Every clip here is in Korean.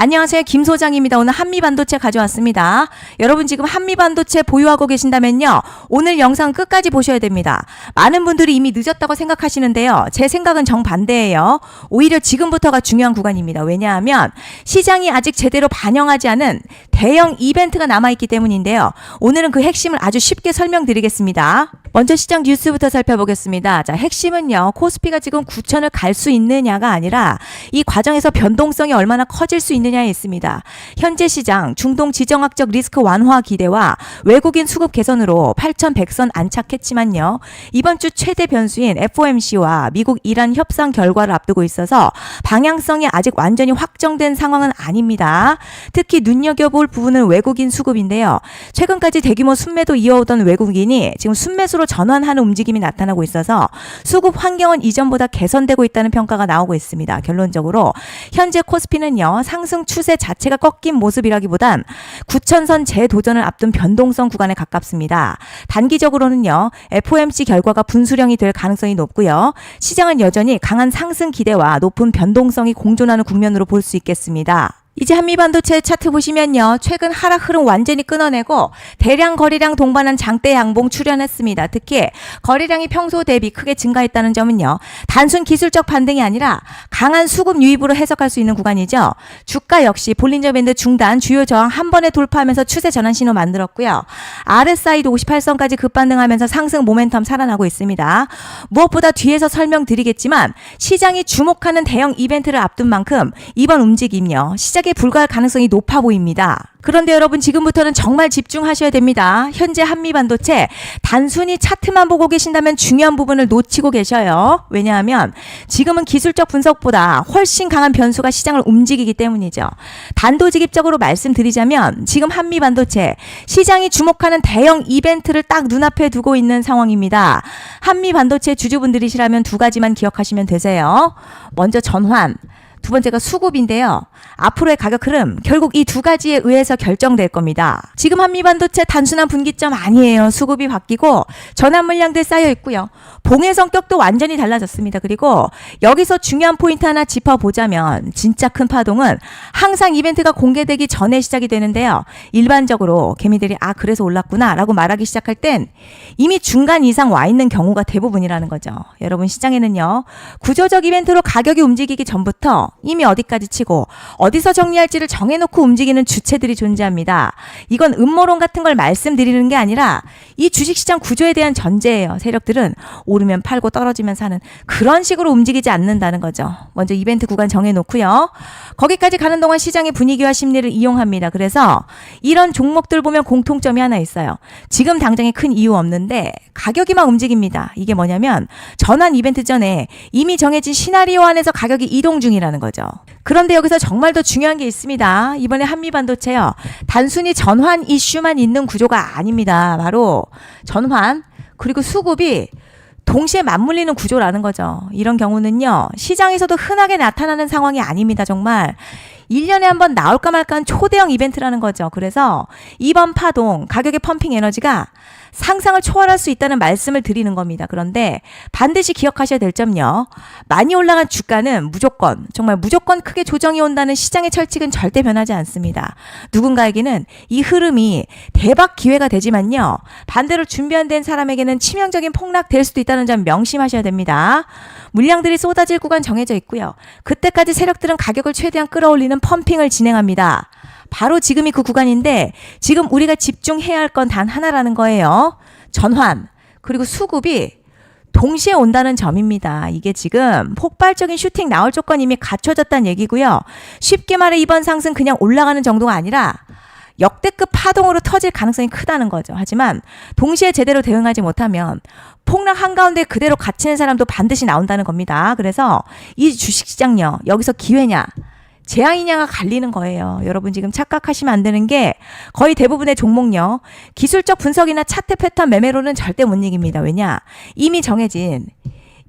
안녕하세요. 김 소장입니다. 오늘 한미반도체 가져왔습니다. 여러분 지금 한미반도체 보유하고 계신다면요. 오늘 영상 끝까지 보셔야 됩니다. 많은 분들이 이미 늦었다고 생각하시는데요. 제 생각은 정반대예요. 오히려 지금부터가 중요한 구간입니다. 왜냐하면 시장이 아직 제대로 반영하지 않은 대형 이벤트가 남아있기 때문인데요. 오늘은 그 핵심을 아주 쉽게 설명드리겠습니다. 먼저 시장 뉴스부터 살펴보겠습니다. 자, 핵심은요. 코스피가 지금 9천을 갈 수 있느냐가 아니라 이 과정에서 변동성이 얼마나 커질 수 있느냐에 있습니다. 현재 시장 중동 지정학적 리스크 완화 기대와 외국인 수급 개선으로 8,100선 안착했지만요. 이번 주 최대 변수인 FOMC와 미국 이란 협상 결과를 앞두고 있어서 방향성이 아직 완전히 확정된 상황은 아닙니다. 특히 눈여겨볼 부분은 외국인 수급인데요. 최근까지 대규모 순매도 이어오던 외국인이 지금 순매수로 전환하는 움직임이 나타나고 있어서 수급 환경은 이전보다 개선되고 있다는 평가가 나오고 있습니다. 결론적으로 현재 코스피는요. 상승 추세 자체가 꺾인 모습이라기보단 9,000선 재도전을 앞둔 변동성 구간에 가깝습니다. 단기적으로는요. FOMC 결과가 분수령이 될 가능성이 높고요. 시장은 여전히 강한 상승 기대와 높은 변동성이 공존하는 국면으로 볼 수 있겠습니다. 이제 한미반도체 차트 보시면요. 최근 하락 흐름 완전히 끊어내고 대량 거래량 동반한 장대 양봉 출현했습니다. 특히 거래량이 평소 대비 크게 증가했다는 점은요. 단순 기술적 반등이 아니라 강한 수급 유입으로 해석할 수 있는 구간이죠. 주가 역시 볼린저 밴드 중단 주요 저항 한 번에 돌파하면서 추세 전환 신호 만들었고요. RSI도 58선까지 급반등하면서 상승 모멘텀 살아나고 있습니다. 무엇보다 뒤에서 설명드리겠지만 시장이 주목하는 대형 이벤트를 앞둔 만큼 이번 움직임요. 시작에 불과할 가능성이 높아 보입니다. 그런데 여러분 지금부터는 정말 집중하셔야 됩니다. 현재 한미반도체 단순히 차트만 보고 계신다면 중요한 부분을 놓치고 계셔요. 왜냐하면 지금은 기술적 분석보다 훨씬 강한 변수가 시장을 움직이기 때문이죠. 단도직입적으로 말씀드리자면 지금 한미반도체 시장이 주목하는 대형 이벤트를 딱 눈앞에 두고 있는 상황입니다. 한미반도체 주주분들이시라면 두 가지만 기억하시면 되세요. 먼저 전환. 두 번째가 수급인데요. 앞으로의 가격 흐름 결국 이 두 가지에 의해서 결정될 겁니다. 지금 한미반도체 단순한 분기점 아니에요. 수급이 바뀌고 전환 물량들 쌓여 있고요. 봉의 성격도 완전히 달라졌습니다. 그리고 여기서 중요한 포인트 하나 짚어보자면 진짜 큰 파동은 항상 이벤트가 공개되기 전에 시작이 되는데요. 일반적으로 개미들이 그래서 올랐구나 라고 말하기 시작할 땐 이미 중간 이상 와 있는 경우가 대부분이라는 거죠. 여러분 시장에는요. 구조적 이벤트로 가격이 움직이기 전부터 이미 어디까지 치고 어디서 정리할지를 정해놓고 움직이는 주체들이 존재합니다. 이건 음모론 같은 걸 말씀드리는 게 아니라 이 주식시장 구조에 대한 전제예요. 세력들은 오르면 팔고 떨어지면 사는 그런 식으로 움직이지 않는다는 거죠. 먼저 이벤트 구간 정해놓고요. 거기까지 가는 동안 시장의 분위기와 심리를 이용합니다. 그래서 이런 종목들 보면 공통점이 하나 있어요. 지금 당장에 큰 이유 없는데 가격이 막 움직입니다. 이게 뭐냐면 전환 이벤트 전에 이미 정해진 시나리오 안에서 가격이 이동 중이라는 거죠. 그런데 여기서 정말 더 중요한 게 있습니다. 이번에 한미반도체요. 단순히 전환 이슈만 있는 구조가 아닙니다. 바로 전환 그리고 수급이 동시에 맞물리는 구조라는 거죠. 이런 경우는요. 시장에서도 흔하게 나타나는 상황이 아닙니다. 정말 1년에 한 번 나올까 말까한 초대형 이벤트라는 거죠. 그래서 이번 파동 가격의 펌핑 에너지가 상상을 초월할 수 있다는 말씀을 드리는 겁니다. 그런데 반드시 기억하셔야 될 점요. 많이 올라간 주가는 무조건 정말 무조건 크게 조정이 온다는 시장의 철칙은 절대 변하지 않습니다. 누군가에게는 이 흐름이 대박 기회가 되지만요. 반대로 준비 안 된 사람에게는 치명적인 폭락될 수도 있다는 점 명심하셔야 됩니다. 물량들이 쏟아질 구간 정해져 있고요. 그때까지 세력들은 가격을 최대한 끌어올리는 펌핑을 진행합니다. 바로 지금이 그 구간인데 지금 우리가 집중해야 할 건 단 하나라는 거예요. 전환 그리고 수급이 동시에 온다는 점입니다. 이게 지금 폭발적인 슈팅 나올 조건이 이미 갖춰졌다는 얘기고요. 쉽게 말해 이번 상승 그냥 올라가는 정도가 아니라 역대급 파동으로 터질 가능성이 크다는 거죠. 하지만 동시에 제대로 대응하지 못하면 폭락 한가운데 그대로 갇히는 사람도 반드시 나온다는 겁니다. 그래서 이 주식시장요. 여기서 기회냐 재앙이냐가 갈리는 거예요. 여러분 지금 착각하시면 안 되는 게 거의 대부분의 종목요. 기술적 분석이나 차트 패턴 매매로는 절대 못 이깁니다. 왜냐? 이미 정해진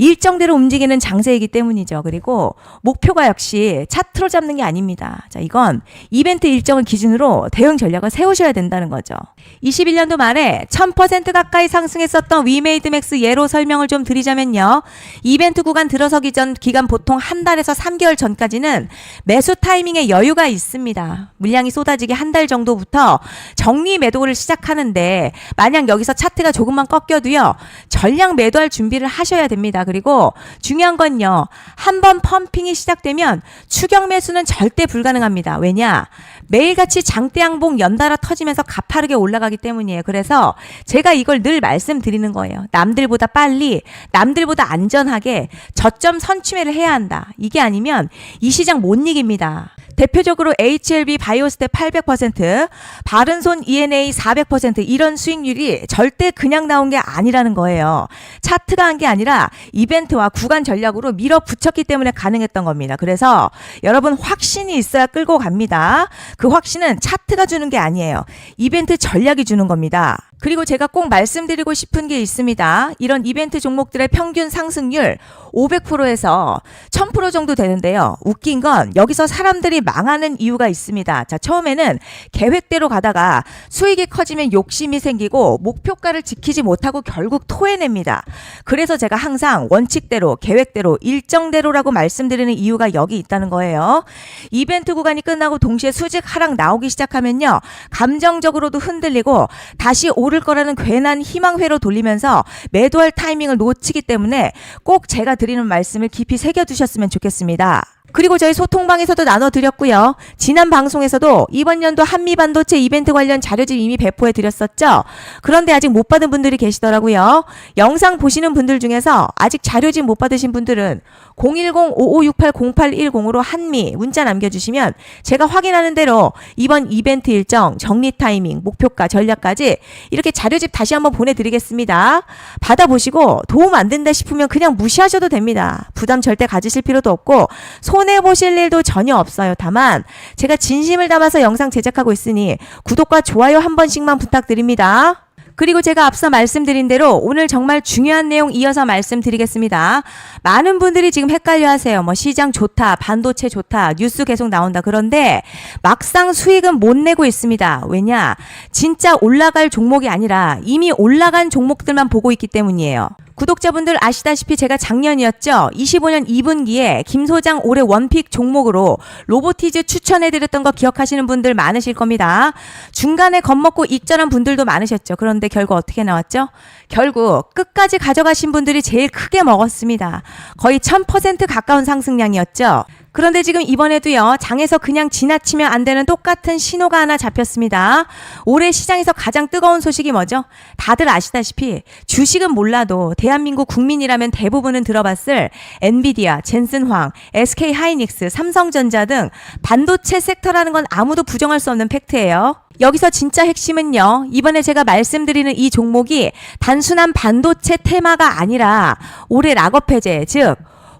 일정대로 움직이는 장세이기 때문이죠. 그리고 목표가 역시 차트로 잡는 게 아닙니다. 자, 이건 이벤트 일정을 기준으로 대응 전략을 세우셔야 된다는 거죠. 21년도 말에 1000% 가까이 상승했었던 위메이드맥스 예로 설명을 좀 드리자면요. 이벤트 구간 들어서기 전 기간 보통 한 달에서 3개월 전까지는 매수 타이밍에 여유가 있습니다. 물량이 쏟아지기 한 달 정도부터 정리 매도를 시작하는데 만약 여기서 차트가 조금만 꺾여도요. 전량 매도할 준비를 하셔야 됩니다. 그리고 중요한 건요. 한번 펌핑이 시작되면 추격 매수는 절대 불가능합니다. 왜냐? 매일같이 장대양봉 연달아 터지면서 가파르게 올라가기 때문이에요. 그래서 제가 이걸 늘 말씀드리는 거예요. 남들보다 빨리, 남들보다 안전하게 저점 선취매를 해야 한다. 이게 아니면 이 시장 못 이깁니다. 대표적으로 HLB 바이오스텝 800%, 바른손 ENA 400% 이런 수익률이 절대 그냥 나온 게 아니라는 거예요. 차트가 한 게 아니라 이벤트와 구간 전략으로 밀어붙였기 때문에 가능했던 겁니다. 그래서 여러분 확신이 있어야 끌고 갑니다. 그 확신은 차트가 주는 게 아니에요. 이벤트 전략이 주는 겁니다. 그리고 제가 꼭 말씀드리고 싶은 게 있습니다. 이런 이벤트 종목들의 평균 상승률 500%에서 1000% 정도 되는데요. 웃긴 건 여기서 사람들이 망하는 이유가 있습니다. 자, 처음에는 계획대로 가다가 수익이 커지면 욕심이 생기고 목표가를 지키지 못하고 결국 토해냅니다. 그래서 제가 항상 원칙대로, 계획대로, 일정대로라고 말씀드리는 이유가 여기 있다는 거예요. 이벤트 구간이 끝나고 동시에 수직 하락 나오기 시작하면요. 감정적으로도 흔들리고 다시 오를 거라는 괜한 희망회로 돌리면서 매도할 타이밍을 놓치기 때문에 꼭 제가 드리는 말씀을 깊이 새겨두셨으면 좋겠습니다. 그리고 저희 소통방에서도 나눠드렸고요. 지난 방송에서도 이번 연도 한미반도체 이벤트 관련 자료집 이미 배포해드렸었죠. 그런데 아직 못 받은 분들이 계시더라고요. 영상 보시는 분들 중에서 아직 자료집 못 받으신 분들은 010-5568-0810으로 한미 문자 남겨주시면 제가 확인하는 대로 이번 이벤트 일정, 정리 타이밍, 목표가, 전략까지 이렇게 자료집 다시 한번 보내드리겠습니다. 받아보시고 도움 안 된다 싶으면 그냥 무시하셔도 됩니다. 부담 절대 가지실 필요도 없고 손해보실 일도 전혀 없어요. 다만 제가 진심을 담아서 영상 제작하고 있으니 구독과 좋아요 한 번씩만 부탁드립니다. 그리고 제가 앞서 말씀드린 대로 오늘 정말 중요한 내용 이어서 말씀드리겠습니다. 많은 분들이 지금 헷갈려 하세요. 시장 좋다, 반도체 좋다, 뉴스 계속 나온다. 그런데 막상 수익은 못 내고 있습니다. 왜냐? 진짜 올라갈 종목이 아니라 이미 올라간 종목들만 보고 있기 때문이에요. 구독자분들 아시다시피 제가 작년이었죠. 25년 2분기에 김 소장 올해 원픽 종목으로 로보티즈 추천해드렸던 거 기억하시는 분들 많으실 겁니다. 중간에 겁먹고 익절한 분들도 많으셨죠. 그런데 결국 어떻게 나왔죠? 결국 끝까지 가져가신 분들이 제일 크게 먹었습니다. 거의 1000% 가까운 상승량이었죠. 그런데 지금 이번에도요. 장에서 그냥 지나치면 안 되는 똑같은 신호가 하나 잡혔습니다. 올해 시장에서 가장 뜨거운 소식이 뭐죠? 다들 아시다시피 주식은 몰라도 대한민국 국민이라면 대부분은 들어봤을 엔비디아, 젠슨황, SK하이닉스, 삼성전자 등 반도체 섹터라는 건 아무도 부정할 수 없는 팩트예요. 여기서 진짜 핵심은요. 이번에 제가 말씀드리는 이 종목이 단순한 반도체 테마가 아니라 올해 락업 해제, 즉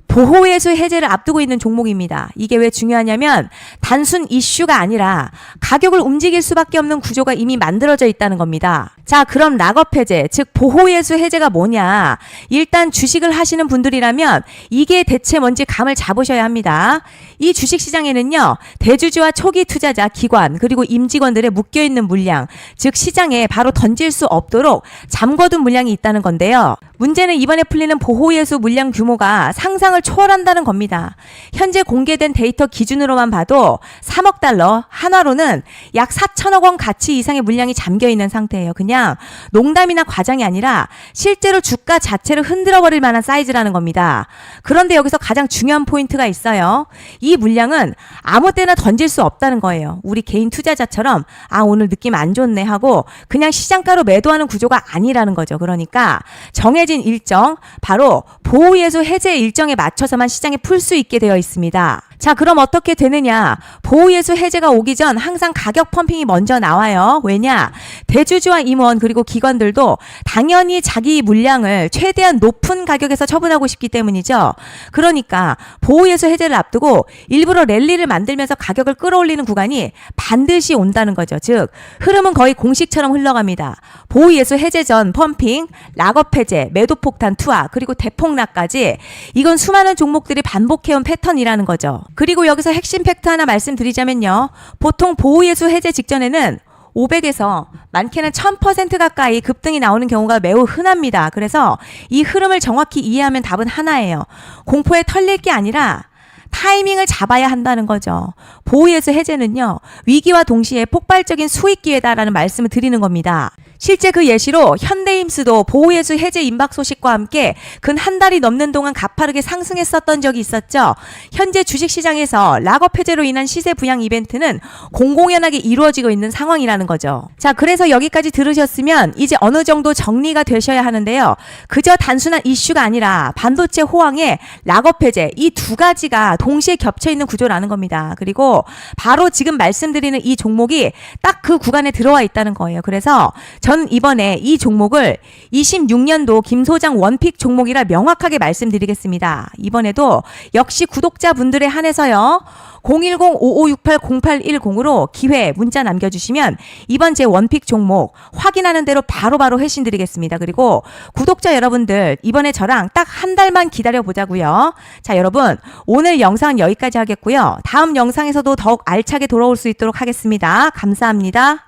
보호예수 해제를 앞두고 있는 종목입니다. 이게 왜 중요하냐면 단순 이슈가 아니라 가격을 움직일 수밖에 없는 구조가 이미 만들어져 있다는 겁니다. 자, 그럼 락업 해제, 즉 보호예수 해제가 뭐냐? 일단 주식을 하시는 분들이라면 이게 대체 뭔지 감을 잡으셔야 합니다. 이 주식시장에는요. 대주주와 초기 투자자, 기관, 그리고 임직원들의 묶여있는 물량, 즉 시장에 바로 던질 수 없도록 잠궈둔 물량이 있다는 건데요. 문제는 이번에 풀리는 보호예수 물량 규모가 상상을 초월한다는 겁니다. 현재 공개된 데이터 기준으로만 봐도 3억 달러, 한화로는 약 4천억 원 가치 이상의 물량이 잠겨있는 상태예요. 그냥 농담이나 과장이 아니라 실제로 주가 자체를 흔들어버릴 만한 사이즈라는 겁니다. 그런데 여기서 가장 중요한 포인트가 있어요. 이 물량은 아무 때나 던질 수 없다는 거예요. 우리 개인 투자자처럼 오늘 느낌 안 좋네 하고 그냥 시장가로 매도하는 구조가 아니라는 거죠. 그러니까 정해진 일정, 바로 보호예수 해제 일정에 맞춰서만 시장에 풀 수 있게 되어 있습니다. 자, 그럼 어떻게 되느냐? 보호예수 해제가 오기 전 항상 가격 펌핑이 먼저 나와요. 왜냐? 대주주와 임원 그리고 기관들도 당연히 자기 물량을 최대한 높은 가격에서 처분하고 싶기 때문이죠. 그러니까 보호예수 해제를 앞두고 일부러 랠리를 만들면서 가격을 끌어올리는 구간이 반드시 온다는 거죠. 즉, 흐름은 거의 공식처럼 흘러갑니다. 보호예수 해제 전 펌핑, 락업 해제, 매도 폭탄 투하, 그리고 대폭락까지 이건 수많은 종목들이 반복해온 패턴이라는 거죠. 그리고 여기서 핵심 팩트 하나 말씀드리자면요. 보통 보호예수 해제 직전에는 500에서 많게는 1000% 가까이 급등이 나오는 경우가 매우 흔합니다. 그래서 이 흐름을 정확히 이해하면 답은 하나예요. 공포에 털릴 게 아니라 타이밍을 잡아야 한다는 거죠. 보호예수 해제는요, 위기와 동시에 폭발적인 수익 기회다라는 말씀을 드리는 겁니다. 실제 그 예시로 현대임스도 보호예수 해제 임박 소식과 함께 근 한 달이 넘는 동안 가파르게 상승했었던 적이 있었죠. 현재 주식시장에서 락업 해제로 인한 시세 부양 이벤트는 공공연하게 이루어지고 있는 상황이라는 거죠. 자, 그래서 여기까지 들으셨으면 이제 어느 정도 정리가 되셔야 하는데요. 그저 단순한 이슈가 아니라 반도체 호황에 락업 해제 이 두 가지가 동시에 겹쳐있는 구조라는 겁니다. 그리고 바로 지금 말씀드리는 이 종목이 딱 그 구간에 들어와 있다는 거예요. 그래서 전 이번에 이 종목을 26년도 김 소장 원픽 종목이라 명확하게 말씀드리겠습니다. 이번에도 역시 구독자분들에 한해서요. 010-5568-0810으로 기회 문자 남겨주시면 이번 제 원픽 종목 확인하는 대로 바로바로 회신드리겠습니다. 그리고 구독자 여러분들 이번에 저랑 딱 한 달만 기다려보자고요. 자, 여러분 오늘 영상은 여기까지 하겠고요. 다음 영상에서도 더욱 알차게 돌아올 수 있도록 하겠습니다. 감사합니다.